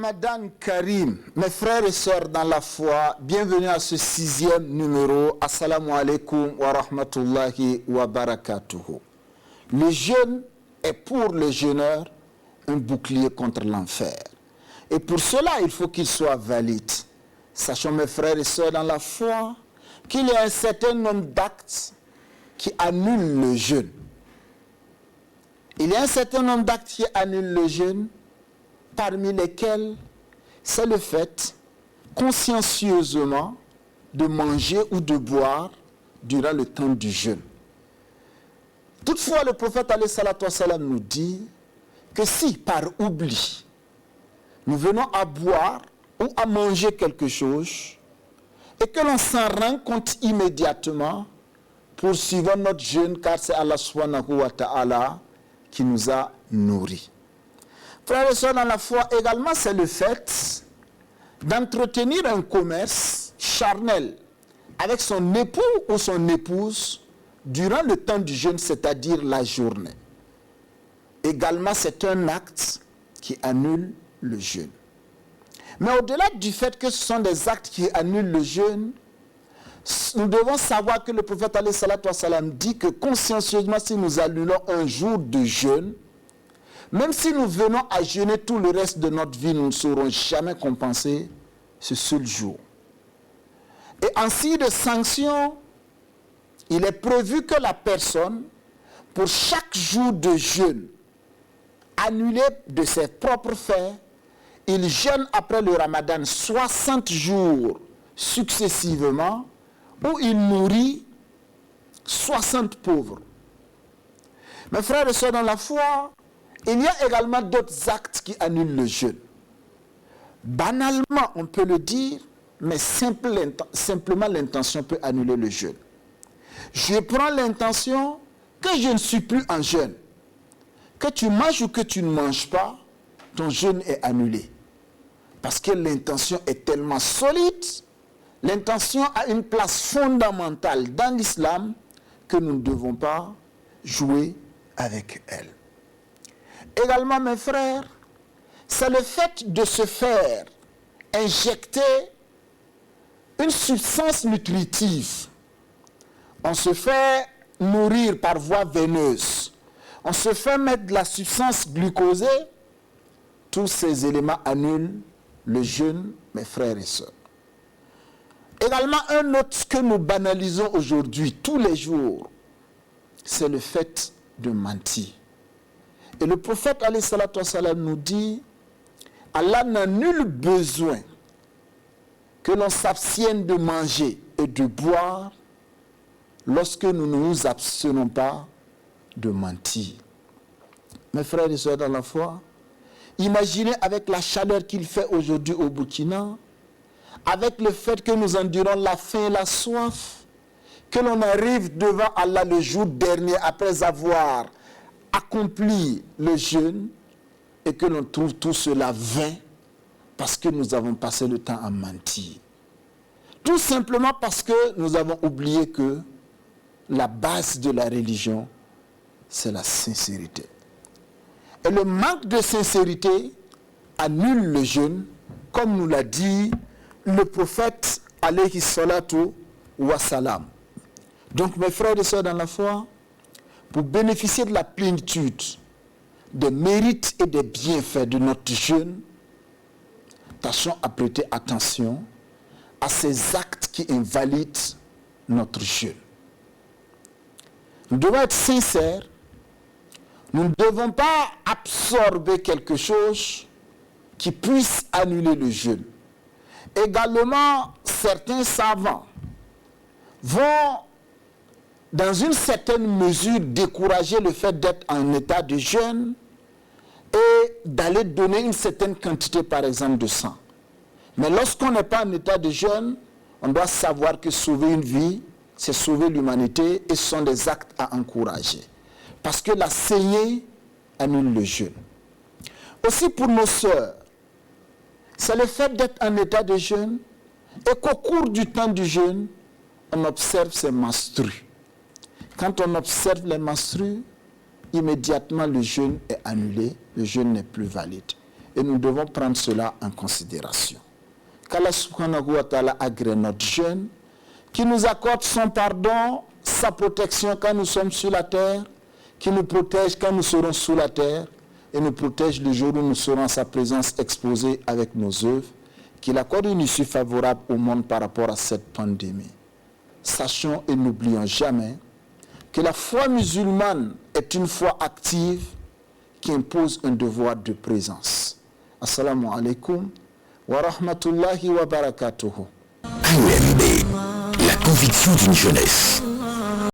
Ramadan Karim, mes frères et sœurs dans la foi, bienvenue à ce 6e numéro. Assalamu alaikum wa rahmatullahi wa barakatuhu. Le jeûne est pour le jeûneur un bouclier contre l'enfer. Et pour cela, il faut qu'il soit valide. Sachons, mes frères et sœurs dans la foi, qu'il y a un certain nombre d'actes qui annulent le jeûne. Il y a un certain nombre d'actes qui annulent le jeûne, parmi lesquels c'est le fait consciencieusement de manger ou de boire durant le temps du jeûne. Toutefois, le prophète alayhi salatu wassalam nous dit que si par oubli nous venons à boire ou à manger quelque chose et que l'on s'en rend compte immédiatement, poursuivons notre jeûne car c'est Allah subhanahu wa ta'ala qui nous a nourris. Frères et sœurs dans la foi, également, c'est le fait d'entretenir un commerce charnel avec son époux ou son épouse durant le temps du jeûne, c'est-à-dire la journée. Également, c'est un acte qui annule le jeûne. Mais au-delà du fait que ce sont des actes qui annulent le jeûne, nous devons savoir que le prophète alayhi salatu wassalam dit que consciencieusement, si nous annulons un jour de jeûne, même si nous venons à jeûner tout le reste de notre vie, nous ne saurons jamais compenser ce seul jour. Et ainsi de sanction, il est prévu que la personne, pour chaque jour de jeûne, annulé de ses propres faits, il jeûne après le Ramadan 60 jours successivement, où il nourrit 60 pauvres. Mes frères et sœurs dans la foi, il y a également d'autres actes qui annulent le jeûne. Banalement, on peut le dire, mais simplement l'intention peut annuler le jeûne. Je prends l'intention que je ne suis plus en jeûne. Que tu manges ou que tu ne manges pas, ton jeûne est annulé. Parce que l'intention est tellement solide, l'intention a une place fondamentale dans l'islam que nous ne devons pas jouer avec elle. Également, mes frères, c'est le fait de se faire injecter une substance nutritive. On se fait nourrir par voie veineuse. On se fait mettre de la substance glucosée. Tous ces éléments annulent le jeûne, mes frères et sœurs. Également, un autre que nous banalisons aujourd'hui, tous les jours, c'est le fait de mentir. Et le prophète alayhi salatu wassalam nous dit, Allah n'a nul besoin que l'on s'abstienne de manger et de boire lorsque nous ne nous abstenons pas de mentir. Mes frères et sœurs dans la foi, imaginez avec la chaleur qu'il fait aujourd'hui au Burkina, avec le fait que nous endurons la faim et la soif, que l'on arrive devant Allah le jour dernier après avoir accompli le jeûne et que l'on trouve tout cela vain parce que nous avons passé le temps à mentir. Tout simplement parce que nous avons oublié que la base de la religion, c'est la sincérité. Et le manque de sincérité annule le jeûne, comme nous l'a dit le prophète alayhi salatu wassalam. Donc mes frères et sœurs dans la foi, pour bénéficier de la plénitude des mérites et des bienfaits de notre jeûne, tâchons à prêter attention à ces actes qui invalident notre jeûne. Nous devons être sincères, nous ne devons pas absorber quelque chose qui puisse annuler le jeûne. Également, certains savants vont dans une certaine mesure décourager le fait d'être en état de jeûne et d'aller donner une certaine quantité, par exemple, de sang. Mais lorsqu'on n'est pas en état de jeûne, on doit savoir que sauver une vie, c'est sauver l'humanité et ce sont des actes à encourager. Parce que la saignée annule le jeûne. Aussi pour nos sœurs, c'est le fait d'être en état de jeûne et qu'au cours du temps du jeûne, on observe ces menstrues. Quand on observe les menstrues, immédiatement le jeûne est annulé, le jeûne n'est plus valide. Et nous devons prendre cela en considération. Qu'Allah subhanahu wa ta'ala agrée notre jeûne, qui nous accorde son pardon, sa protection quand nous sommes sur la terre, qui nous protège quand nous serons sous la terre, et nous protège le jour où nous serons à sa présence exposés avec nos œuvres, qu'il accorde une issue favorable au monde par rapport à cette pandémie. Sachons et n'oublions jamais que la foi musulmane est une foi active qui impose un devoir de présence. Assalamu alaikum wa rahmatullahi wa barakatuhu. AEMB, la conviction d'une jeunesse.